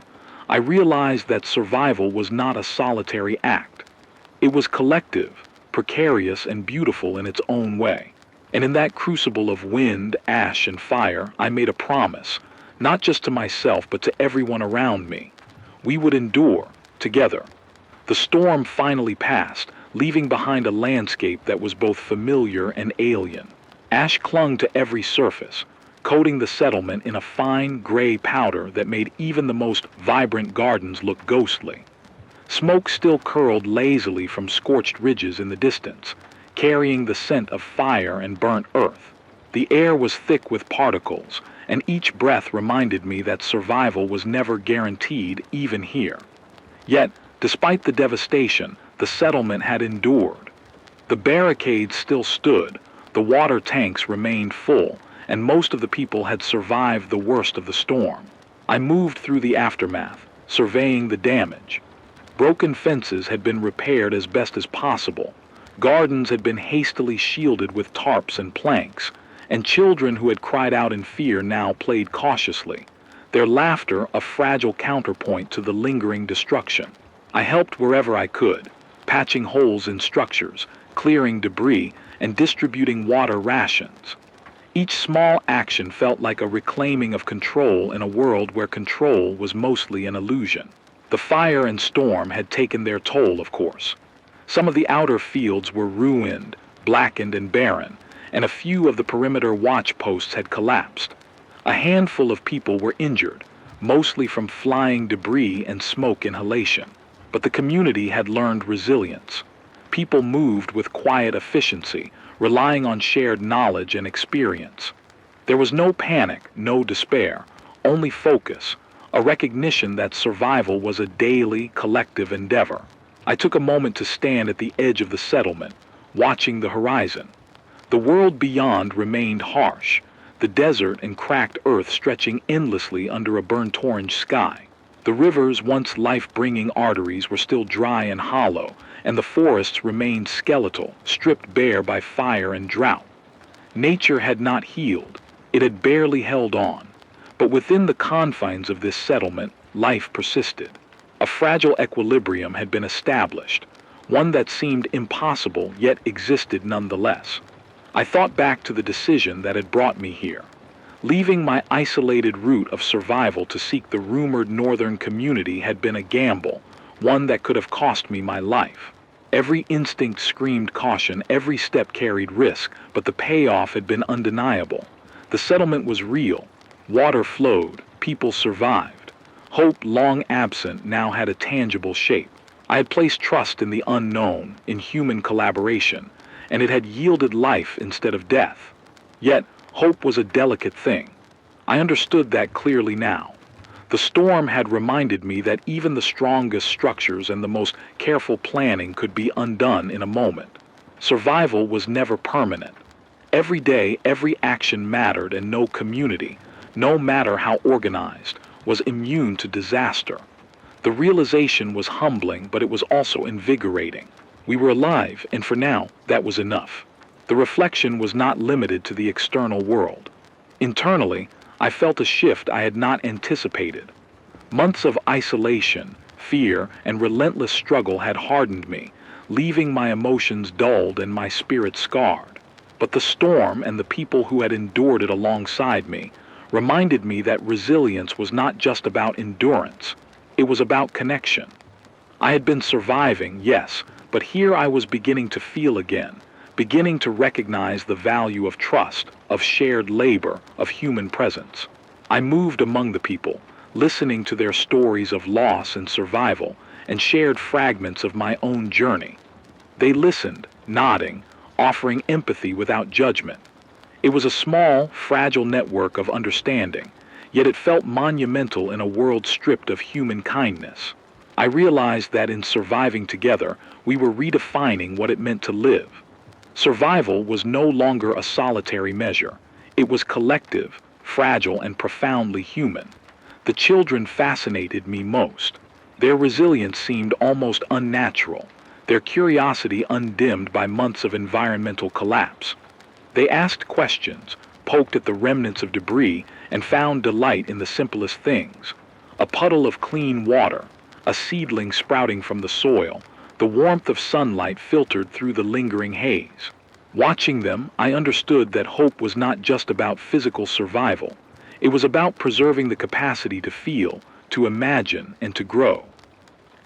I realized that survival was not a solitary act. It was collective, precarious, and beautiful in its own way. And in that crucible of wind, ash, and fire, I made a promise, not just to myself, but to everyone around me. We would endure, together. The storm finally passed, leaving behind a landscape that was both familiar and alien. Ash clung to every surface, coating the settlement in a fine gray powder that made even the most vibrant gardens look ghostly. Smoke still curled lazily from scorched ridges in the distance, carrying the scent of fire and burnt earth. The air was thick with particles, and each breath reminded me that survival was never guaranteed, even here. Yet, despite the devastation, the settlement had endured. The barricades still stood, the water tanks remained full, and most of the people had survived the worst of the storm. I moved through the aftermath, surveying the damage. Broken fences had been repaired as best as possible. Gardens had been hastily shielded with tarps and planks, and children who had cried out in fear now played cautiously, their laughter a fragile counterpoint to the lingering destruction. I helped wherever I could, patching holes in structures, clearing debris, and distributing water rations. Each small action felt like a reclaiming of control in a world where control was mostly an illusion. The fire and storm had taken their toll, of course. Some of the outer fields were ruined, blackened, and barren, and a few of the perimeter watch posts had collapsed. A handful of people were injured, mostly from flying debris and smoke inhalation. But the community had learned resilience. People moved with quiet efficiency, relying on shared knowledge and experience. There was no panic, no despair, only focus, a recognition that survival was a daily, collective endeavor. I took a moment to stand at the edge of the settlement, watching the horizon. The world beyond remained harsh, the desert and cracked earth stretching endlessly under a burnt orange sky. The rivers, once life-bringing arteries, were still dry and hollow, and the forests remained skeletal, stripped bare by fire and drought. Nature had not healed, it had barely held on. But within the confines of this settlement, life persisted. A fragile equilibrium had been established, one that seemed impossible yet existed nonetheless. I thought back to the decision that had brought me here. Leaving my isolated route of survival to seek the rumored northern community had been a gamble, one that could have cost me my life. Every instinct screamed caution, every step carried risk, but the payoff had been undeniable. The settlement was real. Water flowed, people survived. Hope, long absent, now had a tangible shape. I had placed trust in the unknown, in human collaboration, and it had yielded life instead of death. Yet, hope was a delicate thing. I understood that clearly now. The storm had reminded me that even the strongest structures and the most careful planning could be undone in a moment. Survival was never permanent. Every day, every action mattered, and no community, no matter how organized, was immune to disaster. The realization was humbling, but it was also invigorating. We were alive, and for now, that was enough. The reflection was not limited to the external world. Internally, I felt a shift I had not anticipated. Months of isolation, fear, and relentless struggle had hardened me, leaving my emotions dulled and my spirit scarred. But the storm and the people who had endured it alongside me reminded me that resilience was not just about endurance. It was about connection. I had been surviving, yes, but here I was beginning to feel again, beginning to recognize the value of trust, of shared labor, of human presence. I moved among the people, listening to their stories of loss and survival, and shared fragments of my own journey. They listened, nodding, offering empathy without judgment. It was a small, fragile network of understanding, yet it felt monumental in a world stripped of human kindness. I realized that in surviving together, we were redefining what it meant to live. Survival was no longer a solitary measure. It was collective, fragile, and profoundly human. The children fascinated me most. Their resilience seemed almost unnatural, their curiosity undimmed by months of environmental collapse. They asked questions, poked at the remnants of debris, and found delight in the simplest things. A puddle of clean water, a seedling sprouting from the soil, the warmth of sunlight filtered through the lingering haze. Watching them, I understood that hope was not just about physical survival. It was about preserving the capacity to feel, to imagine, and to grow.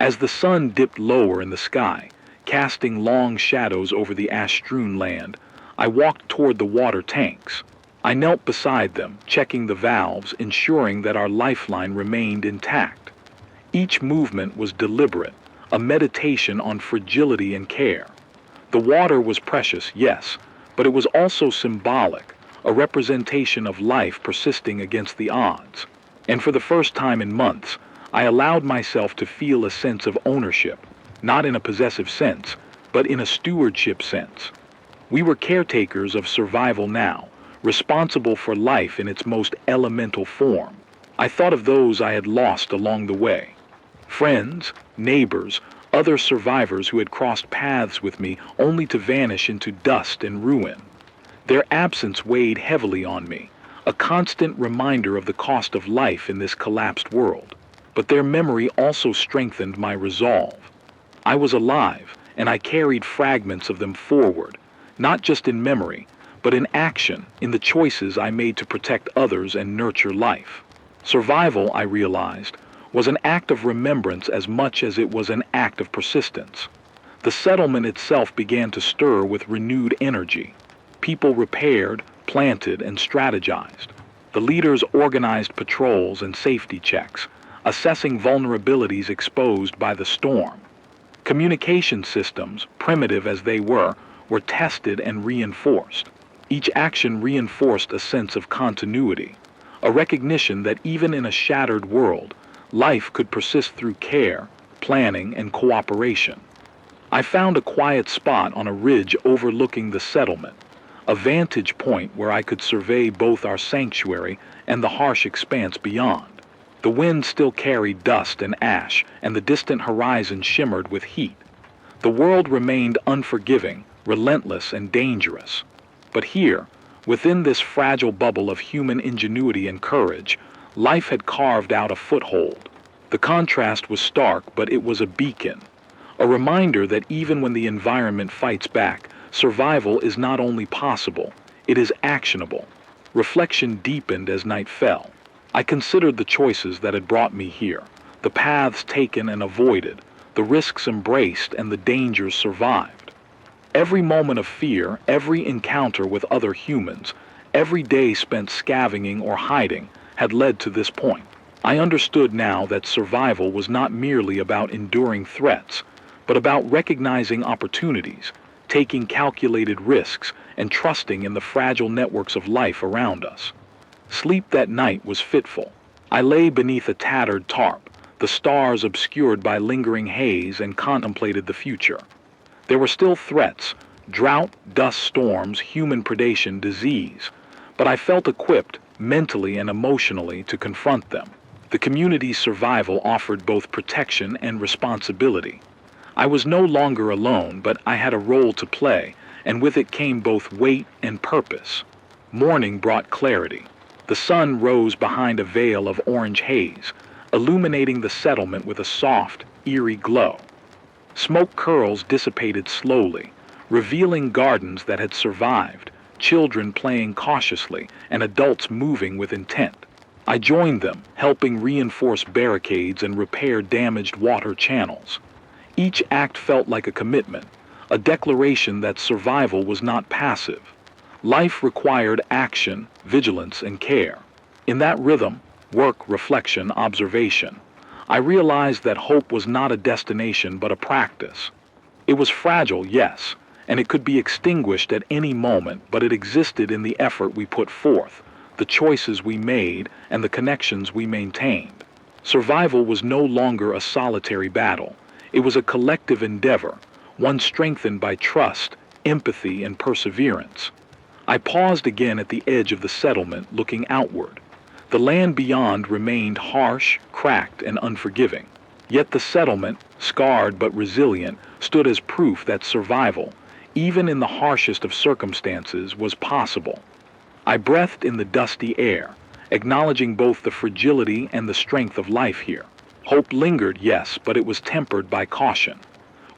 As the sun dipped lower in the sky, casting long shadows over the ash-strewn land, I walked toward the water tanks. I knelt beside them, checking the valves, ensuring that our lifeline remained intact. Each movement was deliberate, a meditation on fragility and care. The water was precious, yes, but it was also symbolic, a representation of life persisting against the odds. And for the first time in months, I allowed myself to feel a sense of ownership, not in a possessive sense, but in a stewardship sense. We were caretakers of survival now, responsible for life in its most elemental form. I thought of those I had lost along the way. Friends, neighbors, other survivors who had crossed paths with me only to vanish into dust and ruin. Their absence weighed heavily on me, a constant reminder of the cost of life in this collapsed world. But their memory also strengthened my resolve. I was alive, and I carried fragments of them forward, not just in memory, but in action, in the choices I made to protect others and nurture life. Survival, I realized, was an act of remembrance as much as it was an act of persistence. The settlement itself began to stir with renewed energy. People repaired, planted, and strategized. The leaders organized patrols and safety checks, assessing vulnerabilities exposed by the storm. Communication systems, primitive as they were tested and reinforced. Each action reinforced a sense of continuity, a recognition that even in a shattered world, life could persist through care, planning, and cooperation. I found a quiet spot on a ridge overlooking the settlement, a vantage point where I could survey both our sanctuary and the harsh expanse beyond. The wind still carried dust and ash, and the distant horizon shimmered with heat. The world remained unforgiving, relentless, and dangerous. But here, within this fragile bubble of human ingenuity and courage, life had carved out a foothold. The contrast was stark, but it was a beacon, a reminder that even when the environment fights back, survival is not only possible, it is actionable. Reflection deepened as night fell. I considered the choices that had brought me here, the paths taken and avoided, the risks embraced, and the dangers survived. Every moment of fear, every encounter with other humans, every day spent scavenging or hiding, had led to this point. I understood now that survival was not merely about enduring threats, but about recognizing opportunities, taking calculated risks and trusting in the fragile networks of life around us. Sleep that night was fitful. I lay beneath a tattered tarp, the stars obscured by lingering haze, and contemplated the future. There were still threats: drought, dust storms, human predation, disease. But I felt equipped, mentally and emotionally, to confront them. The community's survival offered both protection and responsibility. I was no longer alone, but I had a role to play, and with it came both weight and purpose. Morning brought clarity. The sun rose behind a veil of orange haze, illuminating the settlement with a soft, eerie glow. Smoke curls dissipated slowly, revealing gardens that had survived, children playing cautiously, and adults moving with intent. I joined them, helping reinforce barricades and repair damaged water channels. Each act felt like a commitment, a declaration that survival was not passive. Life required action, vigilance, and care. In that rhythm, work, reflection, observation, I realized that hope was not a destination but a practice. It was fragile, yes, and it could be extinguished at any moment, but it existed in the effort we put forth, the choices we made, and the connections we maintained. Survival was no longer a solitary battle. It was a collective endeavor, one strengthened by trust, empathy, and perseverance. I paused again at the edge of the settlement, looking outward. The land beyond remained harsh, cracked, and unforgiving. Yet the settlement, scarred but resilient, stood as proof that survival, even in the harshest of circumstances, was possible. I breathed in the dusty air, acknowledging both the fragility and the strength of life here. Hope lingered, yes, but it was tempered by caution.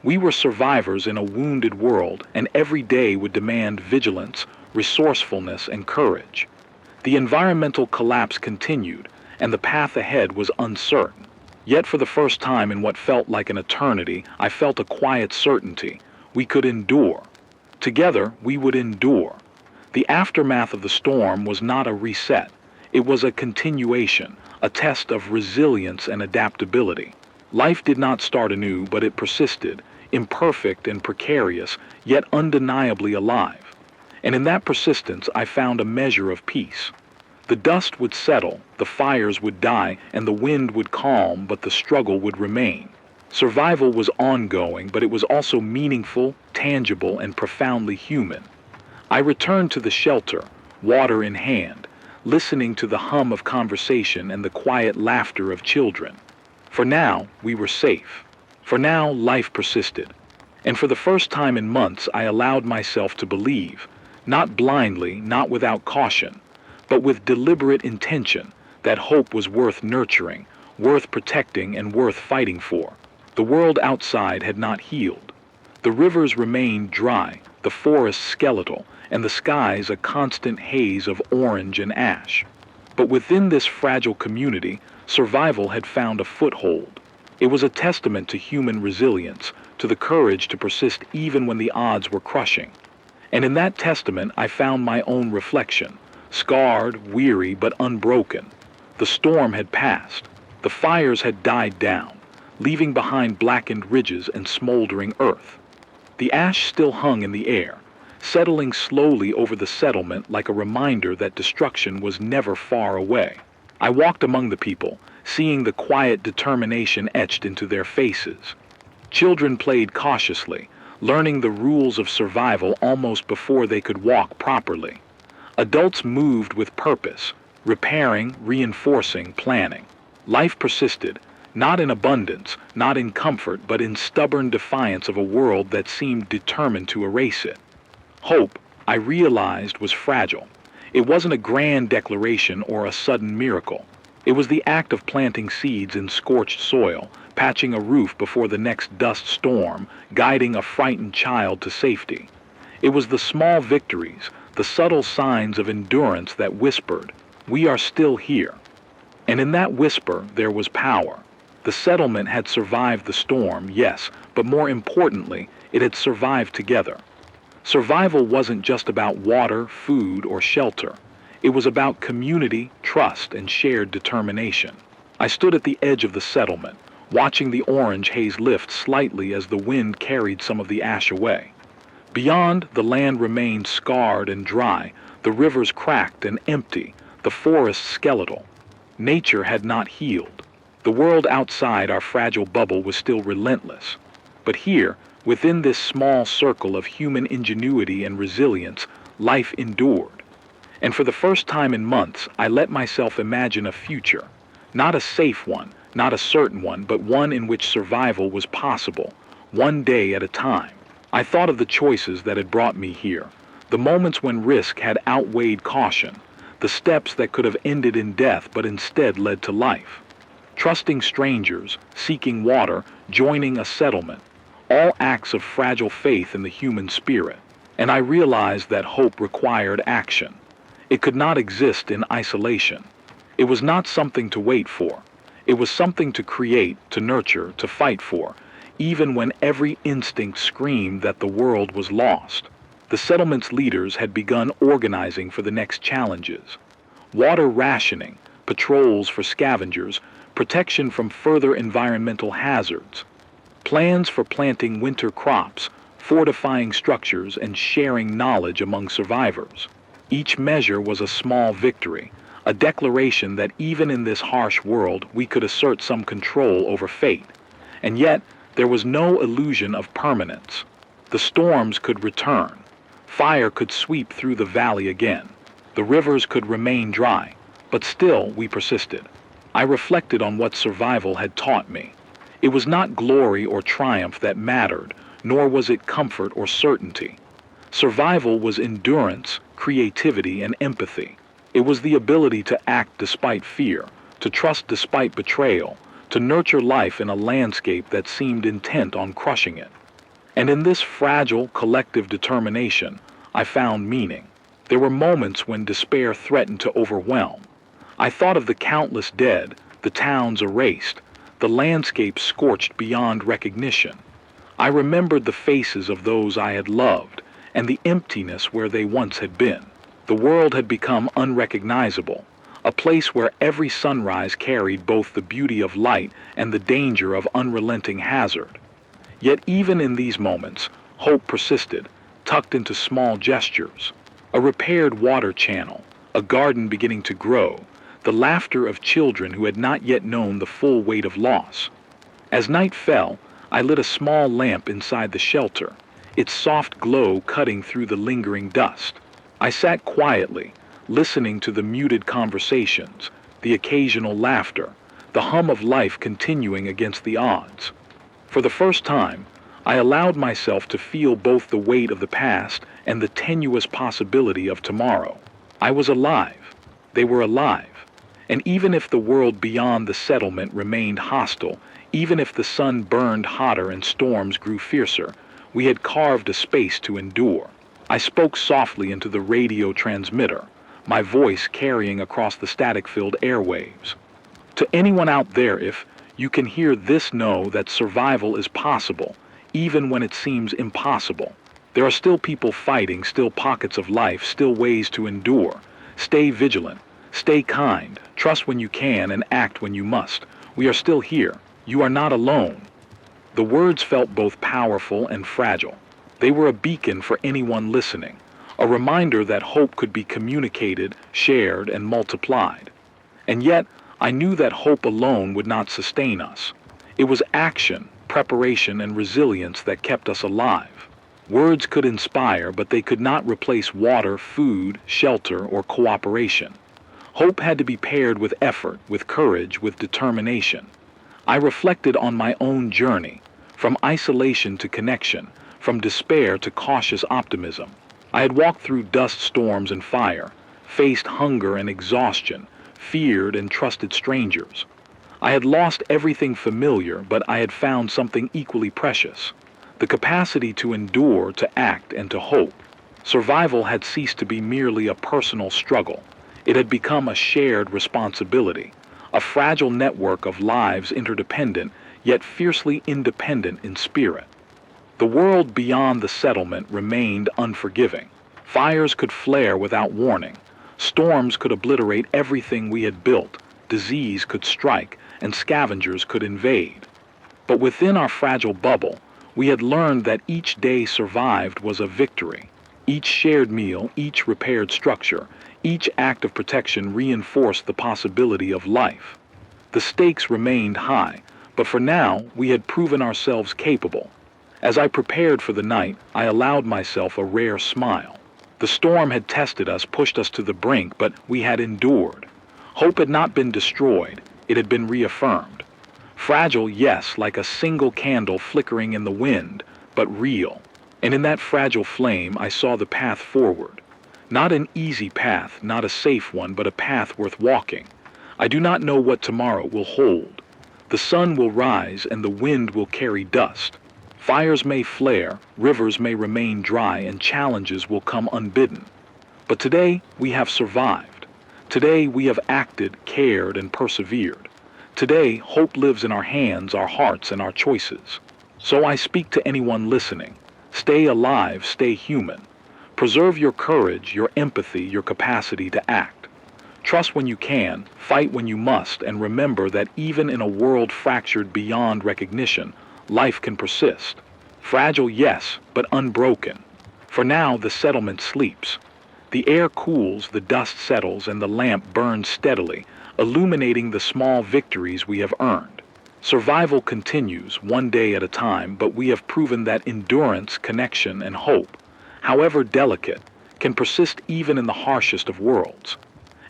We were survivors in a wounded world, and every day would demand vigilance, resourcefulness, and courage. The environmental collapse continued, and the path ahead was uncertain. Yet for the first time in what felt like an eternity, I felt a quiet certainty. We could endure. Together, we would endure. The aftermath of the storm was not a reset. It was a continuation, a test of resilience and adaptability. Life did not start anew, but it persisted, imperfect and precarious, yet undeniably alive. And in that persistence I found a measure of peace. The dust would settle, the fires would die, and the wind would calm, but the struggle would remain. Survival was ongoing, but it was also meaningful, tangible, and profoundly human. I returned to the shelter, water in hand, listening to the hum of conversation and the quiet laughter of children. For now, we were safe. For now, life persisted. And for the first time in months, I allowed myself to believe, not blindly, not without caution, but with deliberate intention, that hope was worth nurturing, worth protecting, and worth fighting for. The world outside had not healed. The rivers remained dry, the forests skeletal, and the skies a constant haze of orange and ash. But within this fragile community, survival had found a foothold. It was a testament to human resilience, to the courage to persist even when the odds were crushing. And in that testament I found my own reflection, scarred, weary, but unbroken. The storm had passed. The fires had died down, leaving behind blackened ridges and smoldering earth. The ash still hung in the air, settling slowly over the settlement like a reminder that destruction was never far away. I walked among the people, seeing the quiet determination etched into their faces. Children played cautiously, learning the rules of survival almost before they could walk properly. Adults moved with purpose, repairing, reinforcing, planning. Life persisted, not in abundance, not in comfort, but in stubborn defiance of a world that seemed determined to erase it. Hope, I realized, was fragile. It wasn't a grand declaration or a sudden miracle. It was the act of planting seeds in scorched soil, patching a roof before the next dust storm, guiding a frightened child to safety. It was the small victories, the subtle signs of endurance that whispered, "We are still here." And in that whisper there was power. The settlement had survived the storm, yes, but more importantly, it had survived together. Survival wasn't just about water, food, or shelter. It was about community, trust, and shared determination. I stood at the edge of the settlement, watching the orange haze lift slightly as the wind carried some of the ash away. Beyond, the land remained scarred and dry, the rivers cracked and empty, the forests skeletal. Nature had not healed. The world outside our fragile bubble was still relentless. But here, within this small circle of human ingenuity and resilience, life endured. And for the first time in months, I let myself imagine a future. Not a safe one, not a certain one, but one in which survival was possible, one day at a time. I thought of the choices that had brought me here, the moments when risk had outweighed caution, the steps that could have ended in death but instead led to life. Trusting strangers, seeking water, joining a settlement, all acts of fragile faith in the human spirit. And I realized that hope required action. It could not exist in isolation. It was not something to wait for. It was something to create, to nurture, to fight for, even when every instinct screamed that the world was lost. The settlement's leaders had begun organizing for the next challenges. Water rationing, patrols for scavengers, protection from further environmental hazards. Plans for planting winter crops, fortifying structures, and sharing knowledge among survivors. Each measure was a small victory, a declaration that even in this harsh world we could assert some control over fate. And yet, there was no illusion of permanence. The storms could return. Fire could sweep through the valley again. The rivers could remain dry. But still, we persisted. I reflected on what survival had taught me. It was not glory or triumph that mattered, nor was it comfort or certainty. Survival was endurance, creativity, and empathy. It was the ability to act despite fear, to trust despite betrayal, to nurture life in a landscape that seemed intent on crushing it. And in this fragile, collective determination, I found meaning. There were moments when despair threatened to overwhelm. I thought of the countless dead, the towns erased, the landscape scorched beyond recognition. I remembered the faces of those I had loved, and the emptiness where they once had been. The world had become unrecognizable, a place where every sunrise carried both the beauty of light and the danger of unrelenting hazard. Yet even in these moments, hope persisted, tucked into small gestures. A repaired water channel, a garden beginning to grow, the laughter of children who had not yet known the full weight of loss. As night fell, I lit a small lamp inside the shelter, its soft glow cutting through the lingering dust. I sat quietly, listening to the muted conversations, the occasional laughter, the hum of life continuing against the odds. For the first time, I allowed myself to feel both the weight of the past and the tenuous possibility of tomorrow. I was alive. They were alive. And even if the world beyond the settlement remained hostile, even if the sun burned hotter and storms grew fiercer, we had carved a space to endure. I spoke softly into the radio transmitter, my voice carrying across the static-filled airwaves. To anyone out there, if you can hear this, know that survival is possible, even when it seems impossible. There are still people fighting, still pockets of life, still ways to endure. Stay vigilant, stay kind, trust when you can and act when you must. We are still here. You are not alone. The words felt both powerful and fragile. They were a beacon for anyone listening, a reminder that hope could be communicated, shared, and multiplied. And yet, I knew that hope alone would not sustain us. It was action, preparation, and resilience that kept us alive. Words could inspire, but they could not replace water, food, shelter, or cooperation. Hope had to be paired with effort, with courage, with determination. I reflected on my own journey, from isolation to connection, from despair to cautious optimism. I had walked through dust storms and fire, faced hunger and exhaustion, feared and trusted strangers. I had lost everything familiar, but I had found something equally precious: the capacity to endure, to act, and to hope. Survival had ceased to be merely a personal struggle. It had become a shared responsibility, a fragile network of lives interdependent, yet fiercely independent in spirit. The world beyond the settlement remained unforgiving. Fires could flare without warning. Storms could obliterate everything we had built. Disease could strike, and scavengers could invade. But within our fragile bubble, We had learned that each day survived was a victory. Each shared meal, each repaired structure, each act of protection reinforced the possibility of life. The stakes remained high, but for now we had proven ourselves capable. As I prepared for the night, I allowed myself a rare smile. The storm had tested us, pushed us to the brink, but we had endured. Hope had not been destroyed, it had been reaffirmed. Fragile, yes, like a single candle flickering in the wind, but real. And in that fragile flame I saw the path forward. Not an easy path, not a safe one, but a path worth walking. I do not know what tomorrow will hold. The sun will rise and the wind will carry dust. Fires may flare, rivers may remain dry, and challenges will come unbidden. But today we have survived. Today we have acted, cared, and persevered. Today hope lives in our hands, our hearts, and our choices. So I speak to anyone listening. Stay alive, stay human. Preserve your courage, your empathy, your capacity to act. Trust when you can, fight when you must, and remember that even in a world fractured beyond recognition, life can persist. Fragile, yes, but unbroken. For now, the settlement sleeps. The air cools, the dust settles, and the lamp burns steadily, illuminating the small victories we have earned. Survival continues, one day at a time, but we have proven that endurance, connection, and hope, however delicate, can persist even in the harshest of worlds.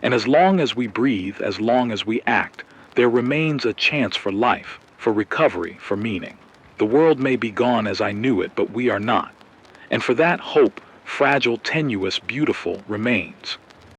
And as long as we breathe, as long as we act, there remains a chance for life, for recovery, for meaning. The world may be gone as I knew it, but we are not. And for that hope, fragile, tenuous, beautiful, remains.